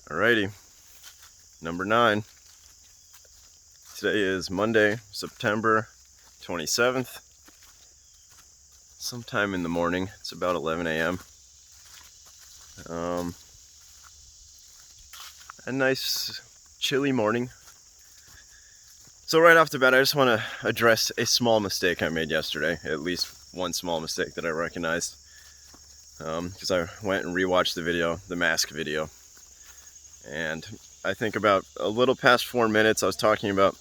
Alrighty, number 9. Today is Monday, September 27th. Sometime in the morning. It's about 11 a.m. A nice chilly morning. So right off the bat, I just want to address a small mistake I made yesterday. At least one small mistake that I recognized. Because I went and rewatched the video, the mask video. And I think about a little past 4 minutes, I was talking about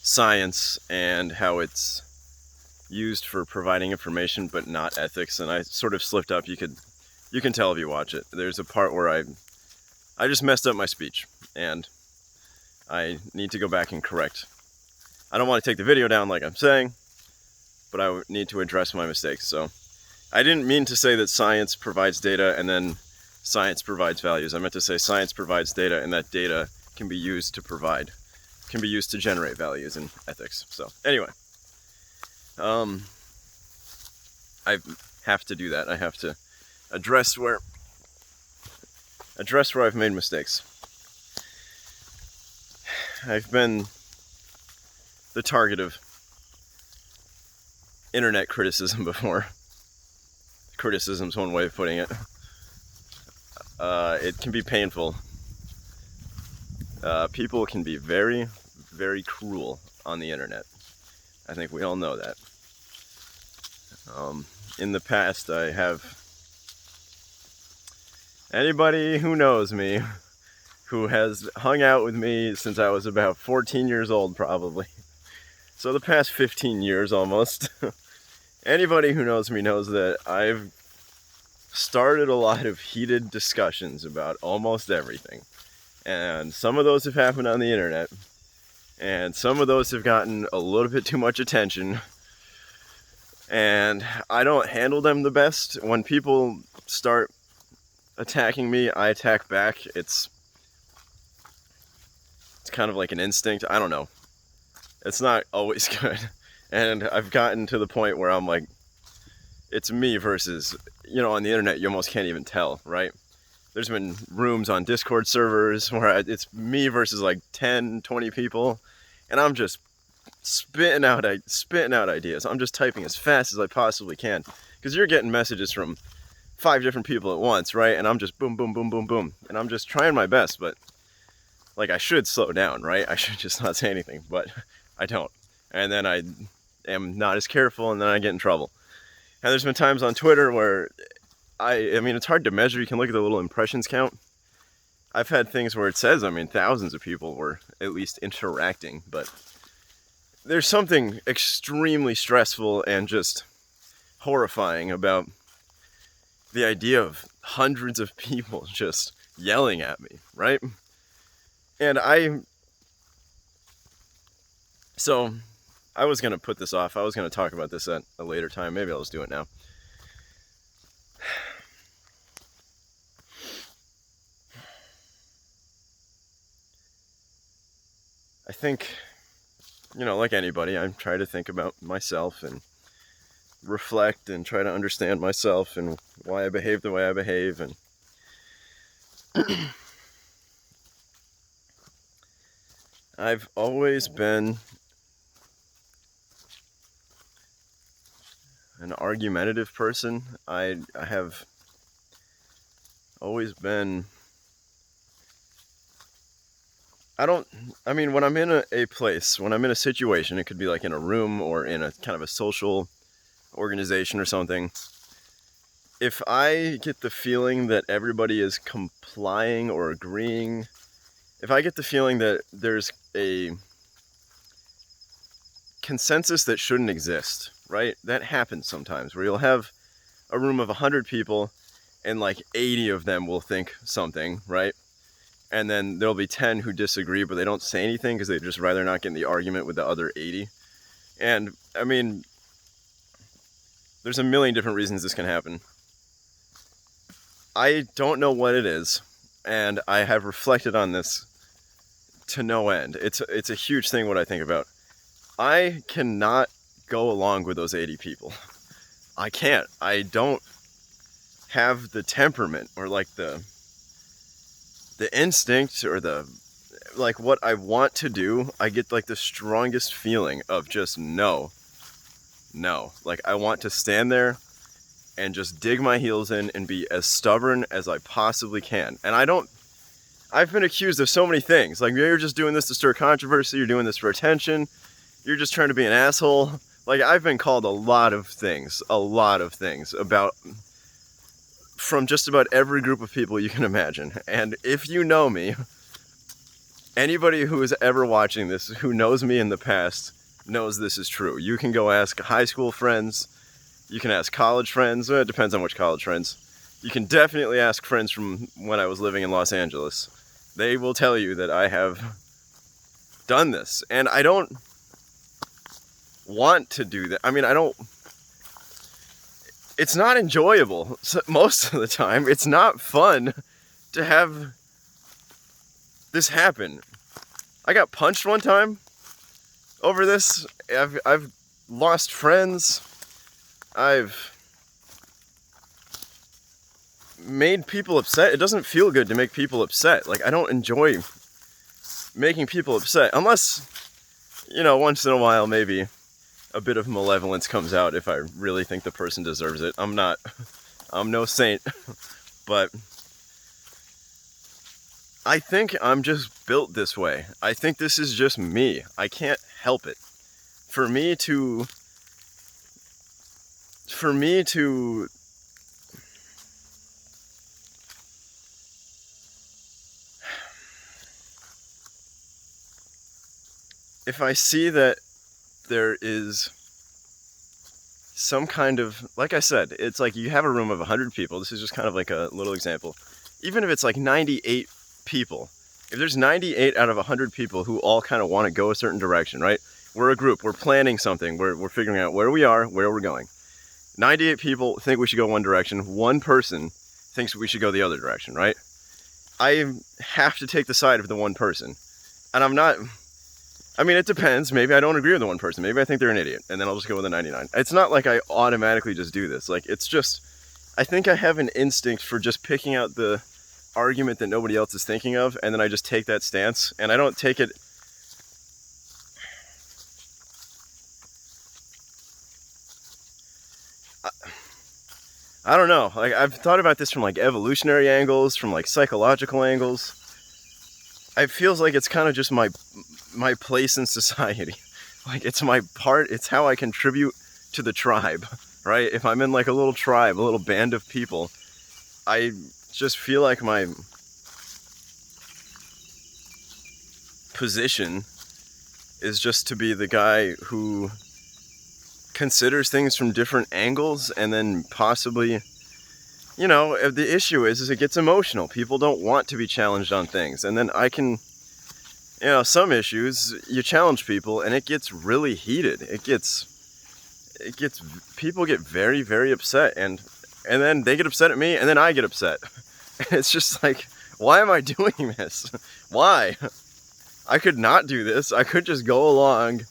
science and how it's used for providing information but not ethics, and I sort of slipped up. You can tell if you watch it. There's a part where I just messed up my speech, and I need to go back and correct. I don't want to take the video down like I'm saying, but I need to address my mistakes. So I didn't mean to say that science provides data and then science provides values. I meant to say science provides data, and that data can be used to generate values and ethics. So anyway, I have to do that. I have to address where I've made mistakes. I've been the target of internet criticism before. Criticism's one way of putting it. It can be painful. People can be very, very cruel on the internet. I think we all know that. In the past, I have anybody who knows me, who has hung out with me since I was about 14 years old, probably. So the past 15 years almost. Anybody who knows me knows that I've started a lot of heated discussions about almost everything. And some of those have happened on the internet. And some of those have gotten a little bit too much attention. And I don't handle them the best. When people start attacking me, I attack back. It's kind of like an instinct. I don't know. It's not always good. And I've gotten to the point where I'm like, it's me versus, on the internet, you almost can't even tell, right? There's been rooms on Discord servers where it's me versus like 10, 20 people. And I'm just spitting out ideas. I'm just typing as fast as I possibly can. Because you're getting messages from 5 different people at once, right? And I'm just boom, boom, boom, boom, boom. And I'm just trying my best, but I should slow down, right? I should just not say anything, but I don't. And then I am not as careful, and then I get in trouble. And there's been times on Twitter where I mean, it's hard to measure. You can look at the little impressions count. I've had things where it says, thousands of people were at least interacting, but there's something extremely stressful and just horrifying about the idea of hundreds of people just yelling at me, right? And I was going to put this off. I was going to talk about this at a later time. Maybe I'll just do it now. I think, like anybody, I try to think about myself and reflect and try to understand myself and why I behave the way I behave. And I've always been an argumentative person. I have always been... when I'm in a place, when I'm in a situation, it could be like in a room or in a kind of a social organization or something. If I get the feeling that everybody is complying or agreeing, if I get the feeling that there's a consensus that shouldn't exist, right? That happens sometimes, where you'll have a room of 100 people and like 80 of them will think something, right? And then there'll be 10 who disagree, but they don't say anything because they'd just rather not get in the argument with the other 80. And, there's a million different reasons this can happen. I don't know what it is, and I have reflected on this to no end. It's a huge thing what I think about. I cannot go along with those 80 people. I can't. I don't have the temperament or like the the instinct or like what I want to do, I get like the strongest feeling of just no. Like I want to stand there and just dig my heels in and be as stubborn as I possibly can. And I've been accused of so many things. Like, you're just doing this to stir controversy, you're doing this for attention, you're just trying to be an asshole. Like, I've been called a lot of things about, from just about every group of people you can imagine. And if you know me, anybody who is ever watching this, who knows me in the past, knows this is true. You can go ask high school friends, you can ask college friends, it depends on which college friends. You can definitely ask friends from when I was living in Los Angeles. They will tell you that I have done this. And I don't want to do that. I mean, it's not enjoyable most of the time. It's not fun to have this happen. I got punched one time over this. I've lost friends. I've made people upset. It doesn't feel good to make people upset. Like, I don't enjoy making people upset unless, once in a while maybe a bit of malevolence comes out if I really think the person deserves it. I'm no saint, but I think I'm just built this way. I think this is just me. I can't help it. For me to if I see that there is some kind of, like I said, it's like you have a room of 100 people. This is just kind of like a little example. Even if it's like 98 people, if there's 98 out of 100 people who all kind of want to go a certain direction, right? We're a group, we're planning something, we're figuring out where we are, where we're going. 98 people think we should go one direction, one person thinks we should go the other direction, right? I have to take the side of the one person. And it depends. Maybe I don't agree with the one person. Maybe I think they're an idiot, and then I'll just go with the 99. It's not like I automatically just do this. Like, it's just, I think I have an instinct for just picking out the argument that nobody else is thinking of, and then I just take that stance, and I don't take it. I don't know. Like, I've thought about this from like evolutionary angles, from like psychological angles. It feels like it's kind of just my place in society. Like, it's my part, it's how I contribute to the tribe, right? If I'm in like a little tribe, a little band of people, I just feel like my position is just to be the guy who considers things from different angles, and then possibly, the issue is it gets emotional. People don't want to be challenged on things, and then I can, some issues, you challenge people and it gets really heated. People get very, very upset, and then they get upset at me, and then I get upset. It's just like, why am I doing this? Why? I could not do this. I could just go along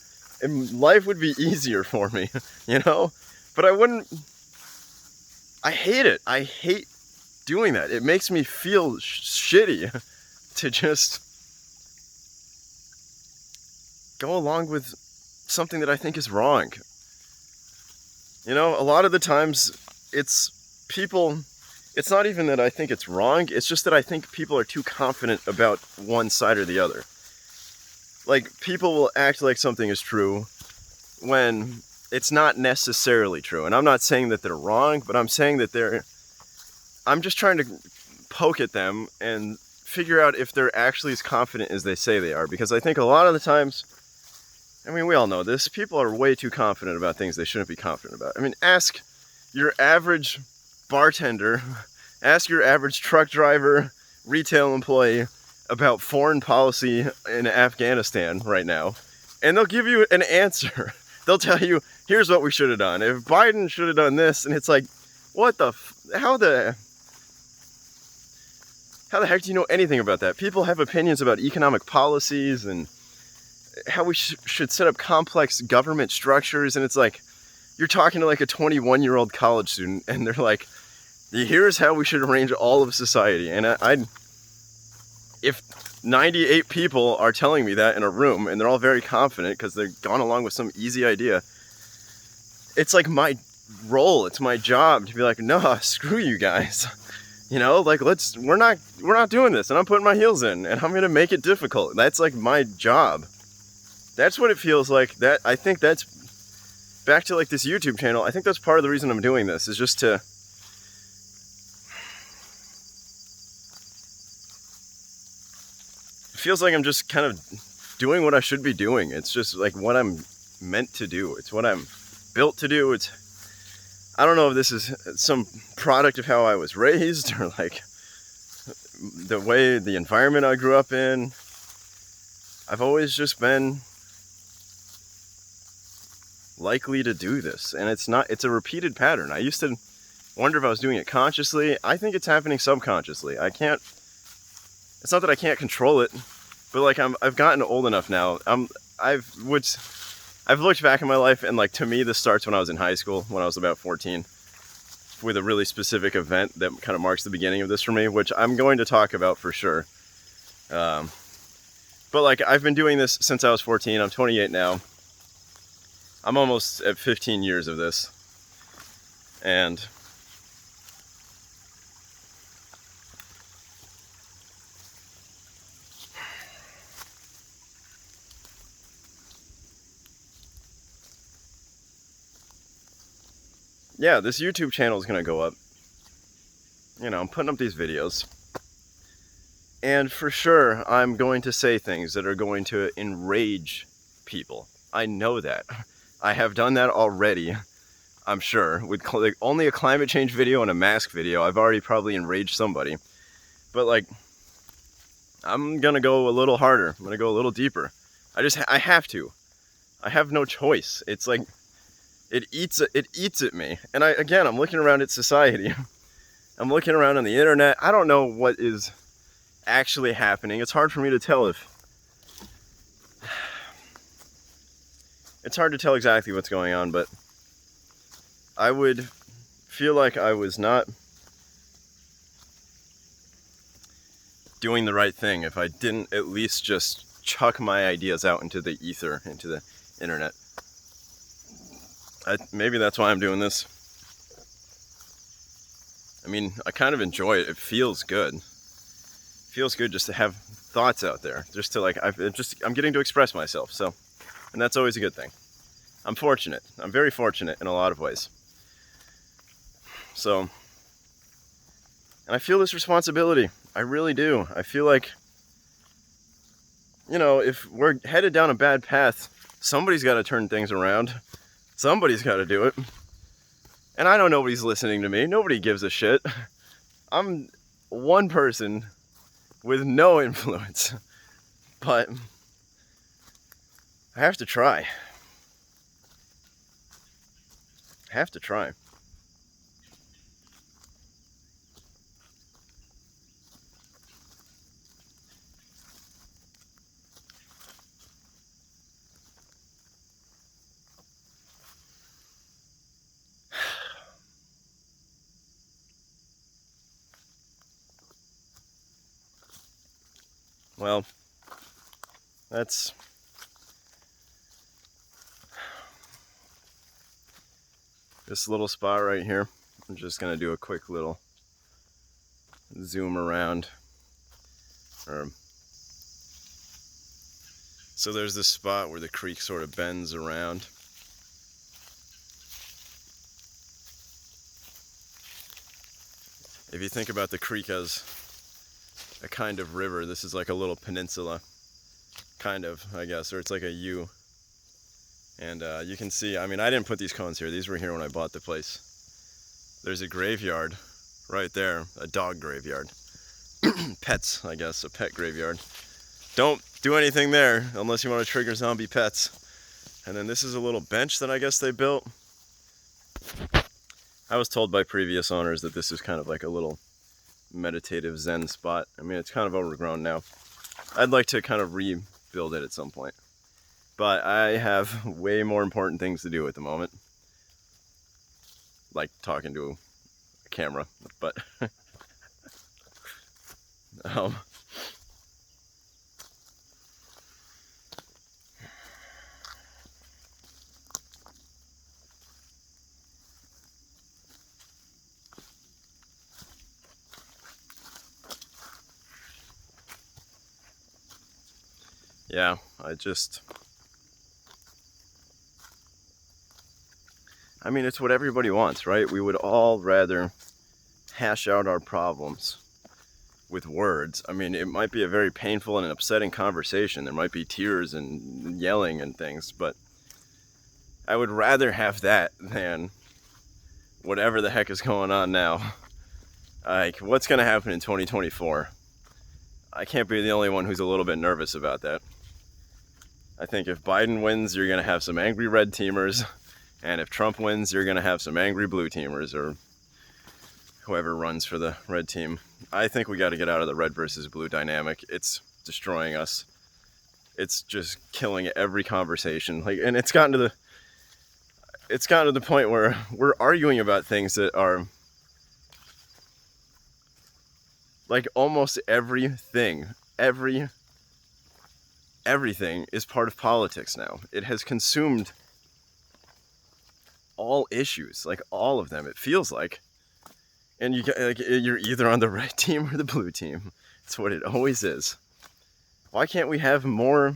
and life would be easier for me, but I wouldn't. I hate it. I hate doing that. It makes me feel shitty to just go along with something that I think is wrong. A lot of the times it's not even that I think it's wrong, it's just that I think people are too confident about one side or the other. Like, people will act like something is true when it's not necessarily true. And I'm not saying that they're wrong, but I'm saying that I'm just trying to poke at them and figure out if they're actually as confident as they say they are. Because I think a lot of the times, we all know this, people are way too confident about things they shouldn't be confident about. Ask your average bartender, ask your average truck driver, retail employee about foreign policy in Afghanistan right now, and they'll give you an answer. They'll tell you, here's what we should have done. If Biden should have done this, and it's like, how the heck do you know anything about that? People have opinions about economic policies and how we should set up complex government structures, and it's like, you're talking to like a 21-year-old college student, and they're like, here's how we should arrange all of society. And if 98 people are telling me that in a room and they're all very confident because they've gone along with some easy idea, it's like my role, it's my job to be like, no, screw you guys. You know, like we're not doing this, and I'm putting my heels in and I'm gonna make it difficult. That's like my job. That's what it feels like. That I think that's back to like this YouTube channel. I think that's part of the reason I'm doing this, is just to it feels like I'm just kind of doing what I should be doing. It's just like what I'm meant to do. It's what I'm built to do. I don't know if this is some product of how I was raised or like the way, the environment I grew up in. I've always just been likely to do this, and it's a repeated pattern. I used to wonder if I was doing it consciously. I think it's happening subconsciously. It's not that I can't control it, but like I've gotten old enough now. I've looked back in my life, and like to me this starts when I was in high school, when I was about 14, with a really specific event that kind of marks the beginning of this for me, which I'm going to talk about for sure. But like I've been doing this since I was 14. I'm 28 now. I'm almost at 15 years of this. And yeah, this YouTube channel is going to go up. You know, I'm putting up these videos. And for sure, I'm going to say things that are going to enrage people. I know that. I have done that already, I'm sure. With like only a climate change video and a mask video, I've already probably enraged somebody. But like, I'm going to go a little harder. I'm going to go a little deeper. I have to. I have no choice. It's like, it eats at me. And I'm looking around at society. I'm looking around on the internet. I don't know what is actually happening. It's hard for me to tell it's hard to tell exactly what's going on, but I would feel like I was not doing the right thing if I didn't at least just chuck my ideas out into the ether, into the internet. Maybe that's why I'm doing this. I mean, I kind of enjoy it. It feels good. It feels good just to have thoughts out there, just to like, I'm getting to express myself. So, and that's always a good thing. I'm fortunate. I'm very fortunate in a lot of ways. So, and I feel this responsibility. I really do. I feel like, you know, if we're headed down a bad path, somebody's got to turn things around. Somebody's got to do it. And I know nobody's listening to me. Nobody gives a shit. I'm one person with no influence. But I have to try. I have to try. Well, that's this little spot right here. I'm just gonna do a quick little zoom around. So there's this spot where the creek sort of bends around. If you think about the creek as a kind of river, this is like a little peninsula, kind of, I guess, or it's like a U. And you can see, I mean, I didn't put these cones here. These were here when I bought the place. There's a graveyard right there, a dog graveyard. Pets, I guess, a pet graveyard. Don't do anything there unless you want to trigger zombie pets. And then this is a little bench that I guess they built. I was told by previous owners that this is kind of like a little meditative Zen spot. I mean, it's kind of overgrown now. I'd like to kind of rebuild it at some point. But I have way more important things to do at the moment. Like talking to a camera. But Yeah, I mean, it's what everybody wants, right? We would all rather hash out our problems with words. I mean, it might be a very painful and upsetting conversation. There might be tears and yelling and things, but I would rather have that than whatever the heck is going on now. Like, what's going to happen in 2024? I can't be the only one who's a little bit nervous about that. I think if Biden wins, you're going to have some angry red teamers. And if Trump wins, you're going to have some angry blue teamers, or whoever runs for the red team. I think we got to get out of the red versus blue dynamic. It's destroying us. It's just killing every conversation. Like, and it's gotten to the point where we're arguing about things that are like almost everything is part of politics now. It has consumed all issues, like all of them, it feels like. And you're either on the red team or the blue team. It's what it always is. Why can't we have more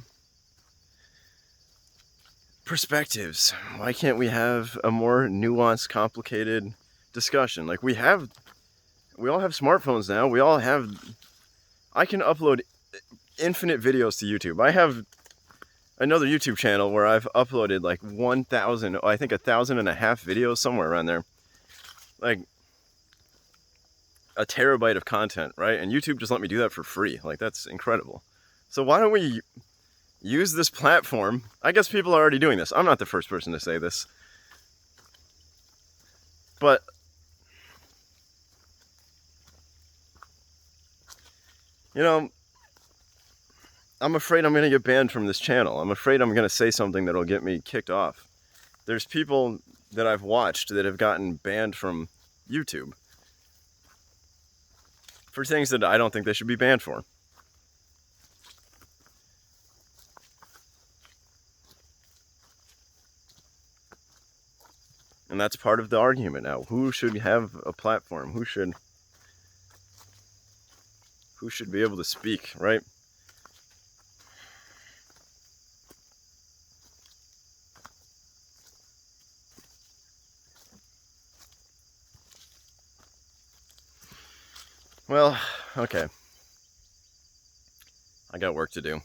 perspectives? Why can't we have a more nuanced, complicated discussion? Like we all have smartphones now. I can upload infinite videos to YouTube. I have another YouTube channel where I've uploaded like 1,000, I think 1,500 videos, somewhere around there. Like a terabyte of content, right? And YouTube just let me do that for free. Like, that's incredible. So why don't we use this platform? I guess people are already doing this. I'm not the first person to say this. But you know, I'm afraid I'm going to get banned from this channel. I'm afraid I'm going to say something that'll get me kicked off. There's people that I've watched that have gotten banned from YouTube for things that I don't think they should be banned for. And that's part of the argument now. Who should have a platform? Who should be able to speak, right? Well, okay. I got work to do.